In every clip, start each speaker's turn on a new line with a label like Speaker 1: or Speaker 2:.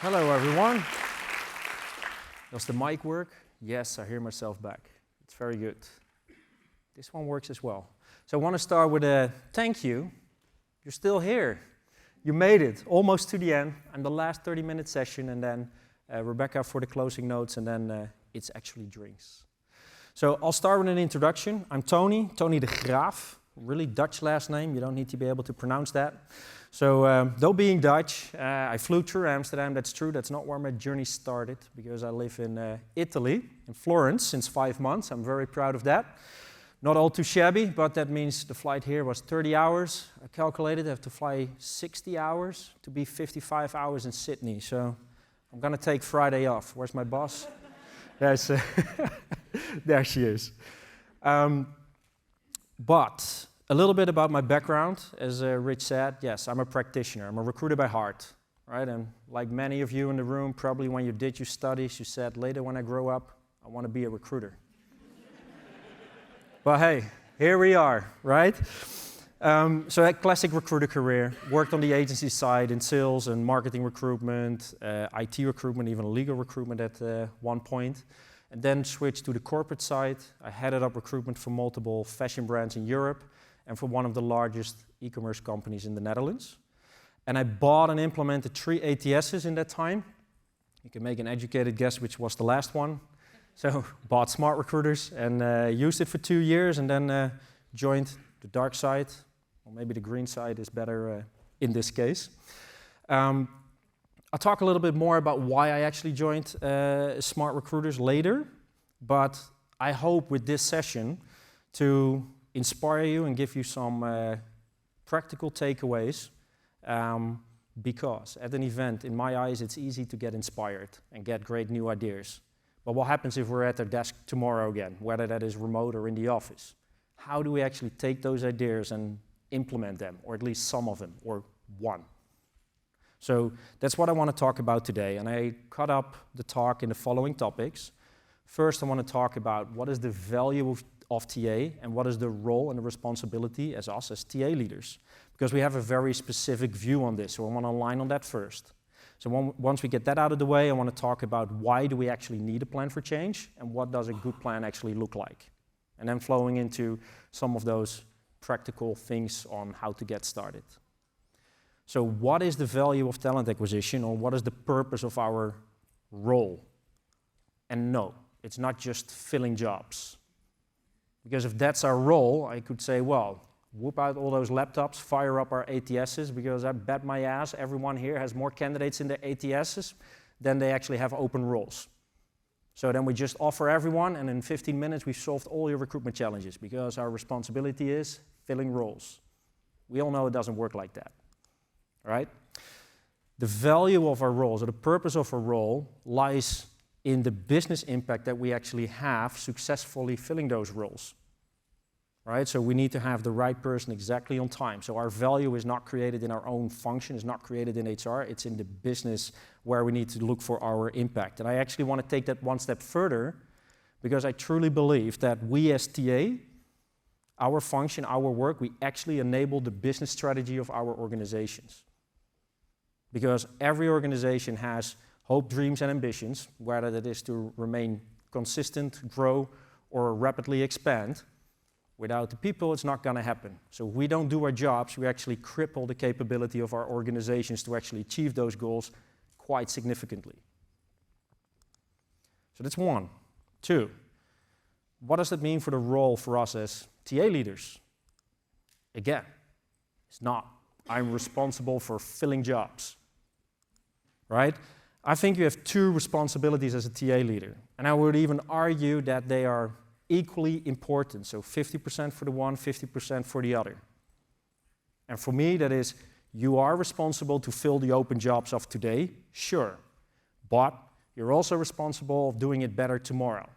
Speaker 1: Hello, everyone. Does the mic work? Yes, I hear myself back. It's very good. This one works as well. So I want to start with a thank you. You're still here. You made it almost to the end. And the last 30-minute session, and then Rebecca for the closing notes, and then it's actually drinks. So I'll start with an introduction. I'm Tony de Graaf. Really Dutch last name. You don't need to be able to pronounce that. So, though being Dutch, I flew through Amsterdam, that's true, that's not where my journey started, because I live in Italy, in Florence, since 5 months. I'm very proud of that. Not all too shabby, but that means the flight here was 30 hours. I calculated I have to fly 60 hours to be 55 hours in Sydney, so I'm gonna take Friday off. Where's my boss? There's, there she is. But a little bit about my background, as Rich said, yes, I'm a practitioner. I'm a recruiter by heart, right? And like many of you in the room, probably when you did your studies, you said, later when I grow up, I want to be a recruiter. But hey, here we are, right? So a classic recruiter career, worked on the agency side in sales and marketing recruitment, IT recruitment, even legal recruitment at one point. And then switched to the corporate side. I headed up recruitment for multiple fashion brands in Europe, and for one of the largest e-commerce companies in the Netherlands. And I bought and implemented 3 ATSs in that time. You can make an educated guess which was the last one. So bought SmartRecruiters and used it for 2 years, and then joined the dark side, or maybe the green side is better in this case. I'll talk a little bit more about why I actually joined SmartRecruiters later, but I hope with this session to inspire you and give you some practical takeaways, because at an event, in my eyes, it's easy to get inspired and get great new ideas. But what happens if we're at our desk tomorrow again, whether that is remote or in the office? How do we actually take those ideas and implement them, or at least some of them, or one? So that's what I want to talk about today, and I cut up the talk in the following topics. First, I want to talk about what is the value of TA and what is the role and the responsibility as us as TA leaders, because we have a very specific view on this, so I want to align on that first. So once we get that out of the way, I want to talk about why do we actually need a plan for change and what does a good plan actually look like, and then flowing into some of those practical things on how to get started. So what is the value of talent acquisition, or what is the purpose of our role? And no, it's not just filling jobs. Because if that's our role, I could say, well, whoop out all those laptops, fire up our ATSs, because I bet my ass everyone here has more candidates in their ATSs than they actually have open roles. So then we just offer everyone, and in 15 minutes we've solved all your recruitment challenges, because our responsibility is filling roles. We all know it doesn't work like that, right? The value of our roles, or the purpose of a role, lies in the business impact that we actually have successfully filling those roles, right? So we need to have the right person exactly on time. So our value is not created in our own function, it's not created in HR, it's in the business where we need to look for our impact. And I actually want to take that one step further, because I truly believe that we as TA, our function, our work, we actually enable the business strategy of our organizations. Because every organization has hope, dreams, and ambitions, whether that is to remain consistent, grow, or rapidly expand. Without the people, it's not going to happen. So if we don't do our jobs, we actually cripple the capability of our organizations to actually achieve those goals quite significantly. So that's one. 2, what does that mean for the role for us as TA leaders? Again, it's not, I'm responsible for filling jobs, right? I think you have 2 responsibilities as a TA leader, and I would even argue that they are equally important, so 50% for the one, 50% for the other. And for me, that is, you are responsible to fill the open jobs of today, sure, but you're also responsible of doing it better tomorrow.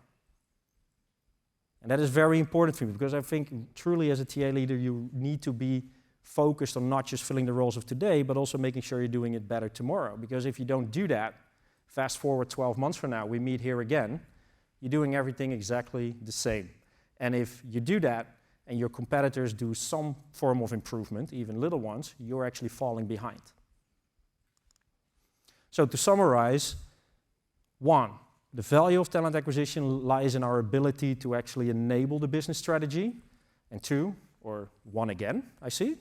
Speaker 1: And that is very important for me, because I think truly as a TA leader, you need to be focused on not just filling the roles of today, but also making sure you're doing it better tomorrow. Because if you don't do that, fast forward 12 months from now, we meet here again, you're doing everything exactly the same. And if you do that, and your competitors do some form of improvement, even little ones, you're actually falling behind. So to summarize, 1, the value of talent acquisition lies in our ability to actually enable the business strategy. And 2, or 1 again, I see,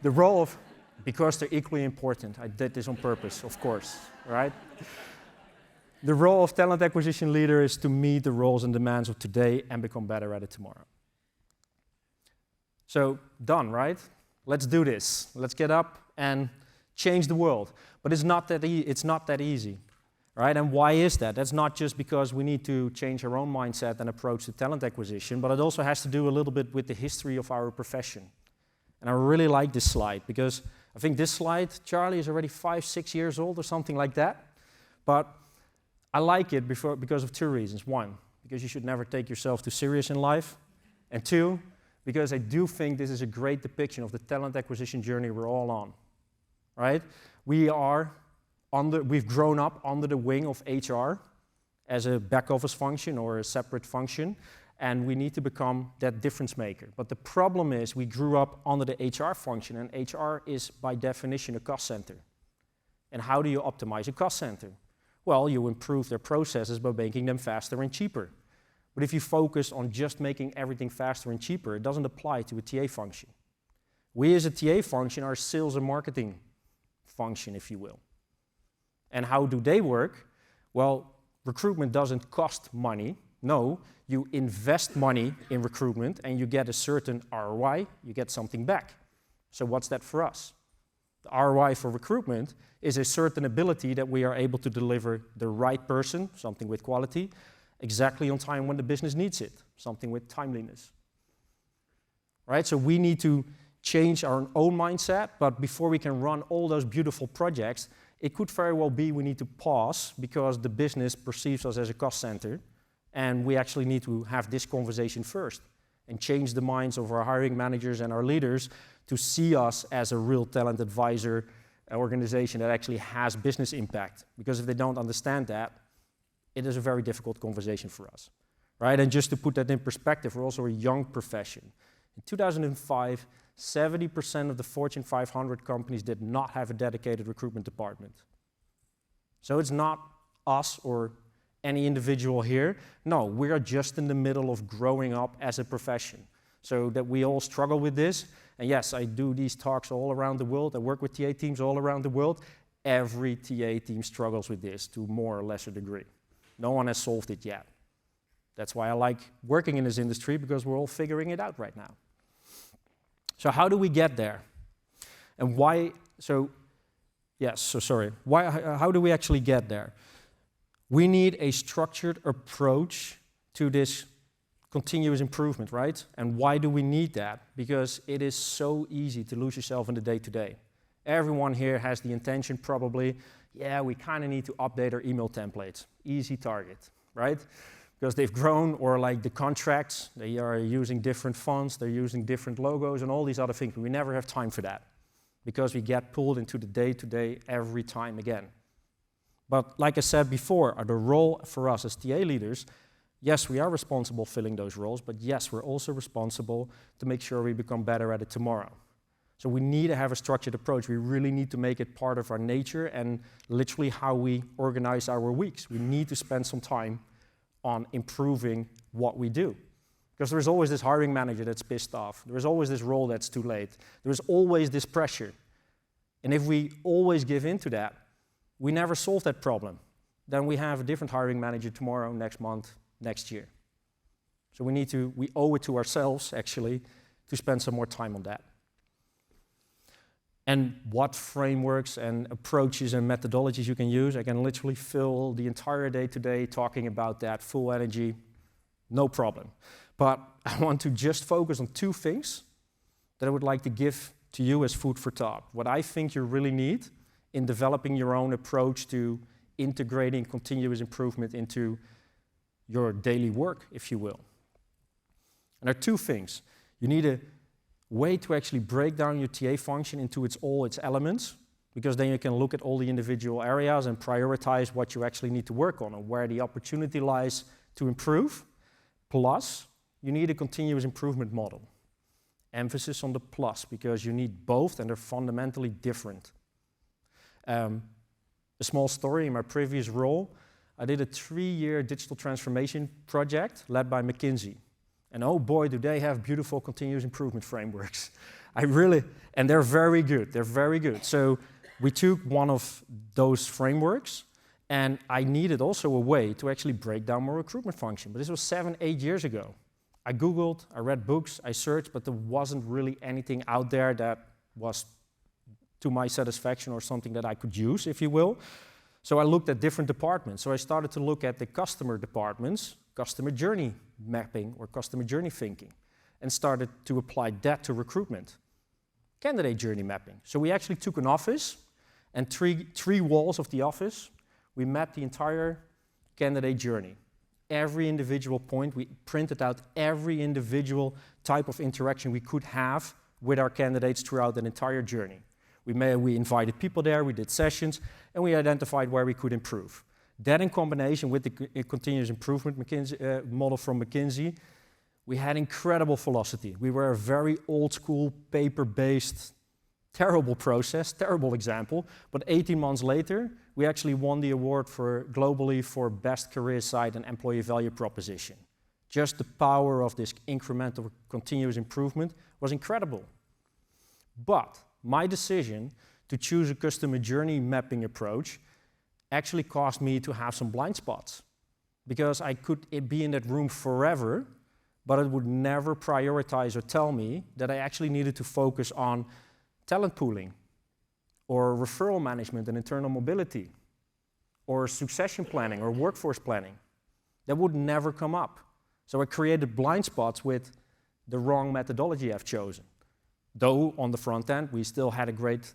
Speaker 1: the role of, because they're equally important, I did this on purpose, of course, right? The role of talent acquisition leader is to meet the roles and demands of today and become better at it tomorrow. So, done, right? Let's do this. Let's get up and change the world. But it's not that easy, right? And why is that? That's not just because we need to change our own mindset and approach to talent acquisition, but it also has to do a little bit with the history of our profession. And I really like this slide because I think this slide, Charlie, is already 5, 6 years old or something like that. But I like it because of 2 reasons. 1, because you should never take yourself too serious in life. And 2, because I do think this is a great depiction of the talent acquisition journey we're all on, right? We've grown up under the wing of HR as a back office function or a separate function, and we need to become that difference maker. But the problem is we grew up under the HR function, and HR is by definition a cost center. And how do you optimize a cost center? Well, you improve their processes by making them faster and cheaper. But if you focus on just making everything faster and cheaper, it doesn't apply to a TA function. We as a TA function are a sales and marketing function, if you will. And how do they work? Well, recruitment doesn't cost money. No, you invest money in recruitment and you get a certain ROI, you get something back. So what's that for us? The ROI for recruitment is a certain ability that we are able to deliver the right person, something with quality, exactly on time when the business needs it, something with timeliness. Right? So we need to change our own mindset, but before we can run all those beautiful projects, it could very well be we need to pause because the business perceives us as a cost center, and we actually need to have this conversation first and change the minds of our hiring managers and our leaders to see us as a real talent advisor organization that actually has business impact. Because if they don't understand that, it is a very difficult conversation for us, right? And just to put that in perspective, we're also a young profession. In 2005, 70% of the Fortune 500 companies did not have a dedicated recruitment department. So it's not us or any individual here. No, we are just in the middle of growing up as a profession. So that we all struggle with this. And yes, I do these talks all around the world. I work with TA teams all around the world. Every TA team struggles with this to more or lesser degree. No one has solved it yet. That's why I like working in this industry, because we're all figuring it out right now. So how do we get there? And why, how do we actually get there? We need a structured approach to this continuous improvement, right? And why do we need that? Because it is so easy to lose yourself in the day-to-day. Everyone here has the intention probably, yeah, we kind of need to update our email templates. Easy target, right? Because they've grown, or like the contracts, they are using different fonts, they're using different logos and all these other things. But we never have time for that because we get pulled into the day-to-day every time again. But like I said before, the role for us as TA leaders, yes, we are responsible filling those roles, but yes, we're also responsible to make sure we become better at it tomorrow. So we need to have a structured approach. We really need to make it part of our nature and literally how we organize our weeks. We need to spend some time on improving what we do. Because there's always this hiring manager that's pissed off. There's always this role that's too late. There's always this pressure. And if we always give in to that, we never solve that problem. Then we have a different hiring manager tomorrow, next month, next year. So we owe it to ourselves, actually, to spend some more time on that. And what frameworks and approaches and methodologies you can use, I can literally fill the entire day today talking about that, full energy, no problem. But I want to just focus on 2 things that I would like to give to you as food for thought. What I think you really need in developing your own approach to integrating continuous improvement into your daily work, if you will. And there are 2 things. You need a way to actually break down your TA function into all its elements, because then you can look at all the individual areas and prioritize what you actually need to work on and where the opportunity lies to improve. Plus, you need a continuous improvement model. Emphasis on the plus, because you need both and they're fundamentally different. A small story, in my previous role, I did a 3-year digital transformation project led by McKinsey. And oh boy, do they have beautiful continuous improvement frameworks. And they're very good. So we took one of those frameworks, and I needed also a way to actually break down my recruitment function. But this was 7, 8 years ago. I Googled, I read books, I searched, but there wasn't really anything out there that was to my satisfaction or something that I could use, if you will. So I looked at different departments. So I started to look at the customer departments, customer journey mapping or customer journey thinking, and started to apply that to recruitment. Candidate journey mapping. So we actually took an office and three walls of the office, we mapped the entire candidate journey. Every individual point, we printed out every individual type of interaction we could have with our candidates throughout that entire journey. We invited people there, we did sessions, and we identified where we could improve. That in combination with the continuous improvement model from McKinsey, we had incredible velocity. We were a very old school, paper-based, terrible process, terrible example, but 18 months later, we actually won the award globally for best career site and employee value proposition. Just the power of this incremental continuous improvement was incredible. But my decision to choose a customer journey mapping approach actually caused me to have some blind spots, because I could be in that room forever, but it would never prioritize or tell me that I actually needed to focus on talent pooling, or referral management and internal mobility, or succession planning or workforce planning. That would never come up. So I created blind spots with the wrong methodology I've chosen. Though on the front end, we still had a great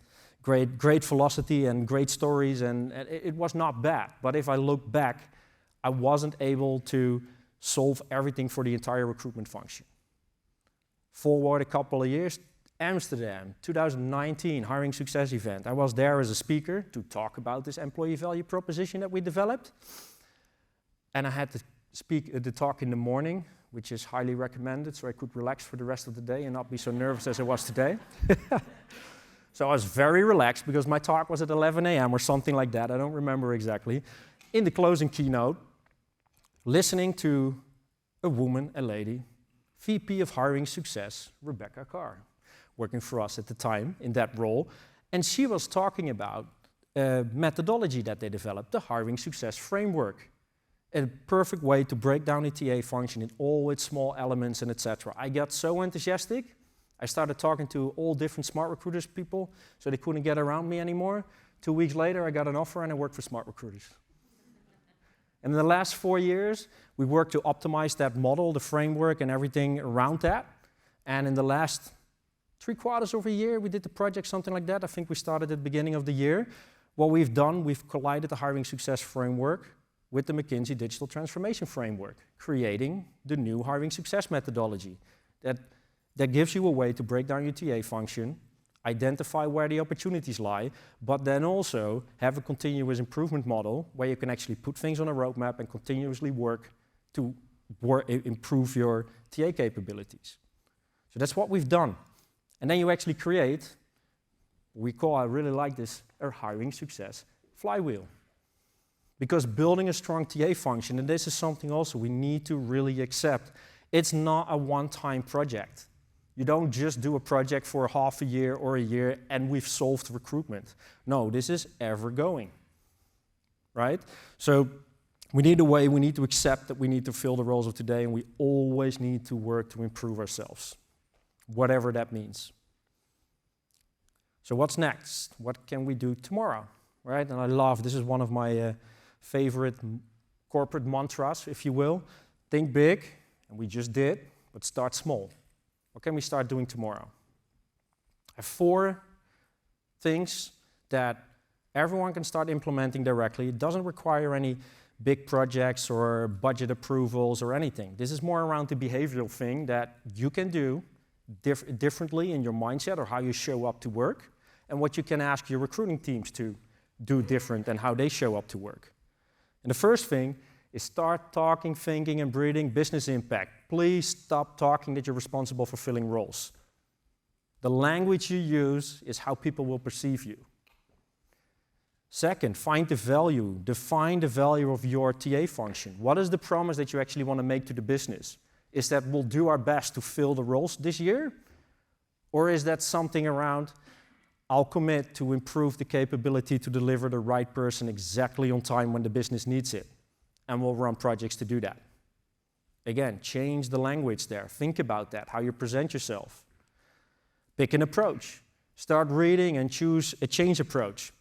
Speaker 1: velocity and great stories, and it was not bad. But if I look back, I wasn't able to solve everything for the entire recruitment function. Forward a couple of years, Amsterdam, 2019, hiring success event. I was there as a speaker to talk about this employee value proposition that we developed. And I had to speak the talk in the morning, which is highly recommended, so I could relax for the rest of the day and not be so nervous as I was today. So I was very relaxed because my talk was at 11 a.m. or something like that, I don't remember exactly. In the closing keynote, listening to a woman, a lady, VP of Hiring Success, Rebecca Carr, working for us at the time in that role, and she was talking about a methodology that they developed, the Hiring Success Framework. A perfect way to break down the TA function in all its small elements and etc. I got so enthusiastic, I started talking to all different SmartRecruiters people, so they couldn't get around me anymore. 2 weeks later, I got an offer and I worked for SmartRecruiters. And in the last 4 years, we worked to optimize that model, the framework and everything around that. And in the last 3/4 of a year, we did the project, something like that. I think we started at the beginning of the year. What we've done, we've collided the Hiring Success Framework with the McKinsey Digital Transformation Framework, creating the new hiring success methodology that gives you a way to break down your TA function, identify where the opportunities lie, but then also have a continuous improvement model where you can actually put things on a roadmap and continuously work to improve your TA capabilities. So that's what we've done. And then you actually create, I really like this, a hiring success flywheel. Because building a strong TA function, and this is something also we need to really accept, it's not a one-time project. You don't just do a project for half a year or a year and we've solved recruitment. No, this is ever going, right? So we need to accept that we need to fill the roles of today, and we always need to work to improve ourselves, whatever that means. So what's next? What can we do tomorrow, right? And I love, this is one of my favorite corporate mantras, if you will. Think big, and we just did, but start small. What can we start doing tomorrow? I have 4 things that everyone can start implementing directly. It doesn't require any big projects or budget approvals or anything. This is more around the behavioral thing that you can do differently in your mindset or how you show up to work, and what you can ask your recruiting teams to do different and how they show up to work. And the first thing is start talking, thinking, and breathing business impact. Please stop talking that you're responsible for filling roles. The language you use is how people will perceive you. Second, find the value. Define the value of your TA function. What is the promise that you actually want to make to the business? Is that we'll do our best to fill the roles this year? Or is that something around, I'll commit to improve the capability to deliver the right person exactly on time when the business needs it, and we'll run projects to do that? Again, change the language there. Think about that, how you present yourself. Pick an approach. Start reading and choose a change approach.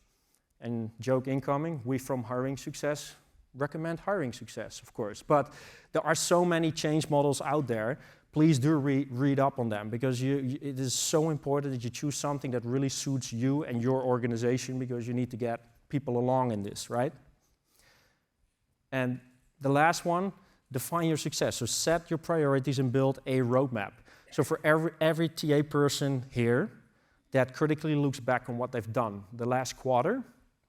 Speaker 1: And joke incoming, we from Hiring Success recommend Hiring Success, of course. But there are so many change models out there. Please do read up on them, because it is so important that you choose something that really suits you and your organization, because you need to get people along in this, right? And the last one, define your success. So set your priorities and build a roadmap. So for every TA person here that critically looks back on what they've done the last quarter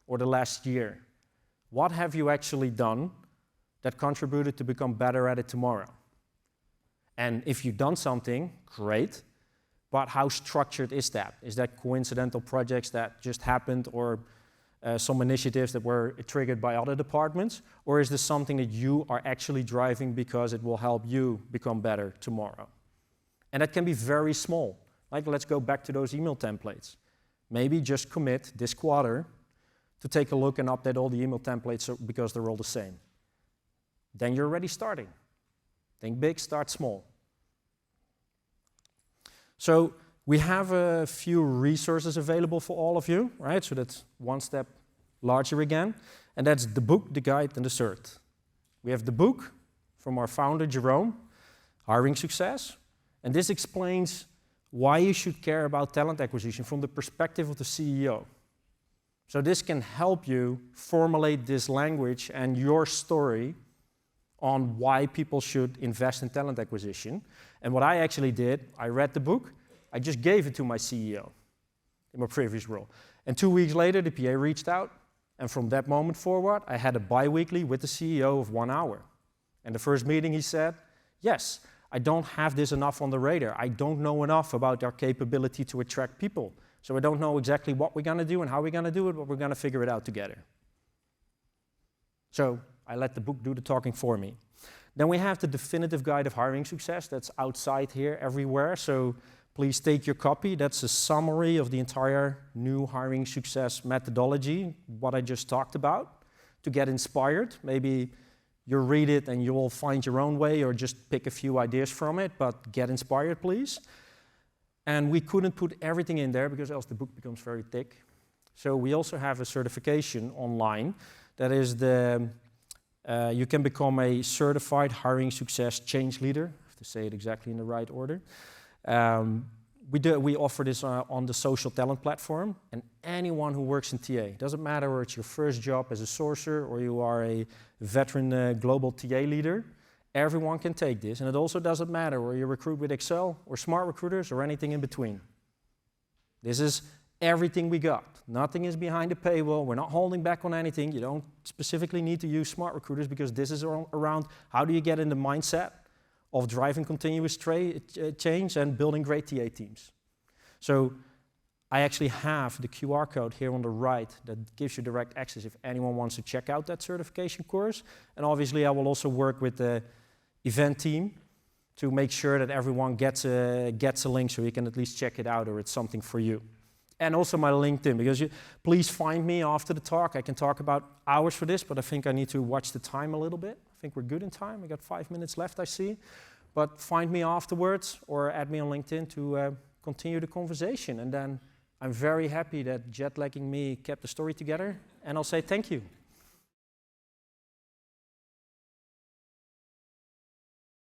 Speaker 1: or the last year, what have you actually done that contributed to become better at it tomorrow? And if you've done something, great, but how structured is that? Is that coincidental projects that just happened, or some initiatives that were triggered by other departments? Or is this something that you are actually driving because it will help you become better tomorrow? And that can be very small. Like, let's go back to those email templates. Maybe just commit this quarter to take a look and update all the email templates because they're all the same. Then you're already starting. Think big, start small. So we have a few resources available for all of you, right? So that's one step larger again. And that's the book, the guide, and the cert. We have the book from our founder, Jerome, Hiring Success. And this explains why you should care about talent acquisition from the perspective of the CEO. So this can help you formulate this language and your story on why people should invest in talent acquisition. And what I actually did, I read the book, I just gave it to my CEO in my previous role. And 2 weeks later, the PA reached out, and from that moment forward, I had a bi-weekly with the CEO of 1 hour. And the first meeting he said, yes, I don't have this enough on the radar. I don't know enough about our capability to attract people. So I don't know exactly what we're going to do and how we're going to do it, but we're going to figure it out together. So I let the book do the talking for me. Then we have the definitive guide of hiring success. That's outside here everywhere. So please take your copy. That's a summary of the entire new hiring success methodology, what I just talked about, to get inspired. Maybe you read it and you will find your own way, or just pick a few ideas from it, but get inspired, please. And we couldn't put everything in there because else the book becomes very thick. So we also have a certification online. That is you can become a certified hiring success change leader, I have to say it exactly in the right order. We offer this on the social talent platform, and anyone who works in TA, doesn't matter whether it's your first job as a sourcer or you are a veteran global TA leader, everyone can take this. And it also doesn't matter whether you recruit with Excel or SmartRecruiters or anything in between. This is everything we got. Nothing is behind the paywall. We're not holding back on anything. You don't specifically need to use SmartRecruiters, because this is around how do you get in the mindset of driving continuous change and building great TA teams. So I actually have the QR code here on the right that gives you direct access if anyone wants to check out that certification course. And obviously I will also work with the event team to make sure that everyone gets a link so you can at least check it out, or it's something for you. And also my LinkedIn, because please find me after the talk. I can talk about hours for this, but I think I need to watch the time a little bit. I think we're good in time. We got 5 minutes left, I see. But find me afterwards or add me on LinkedIn to continue the conversation. And then I'm very happy that jet lagging me kept the story together. And I'll say thank you.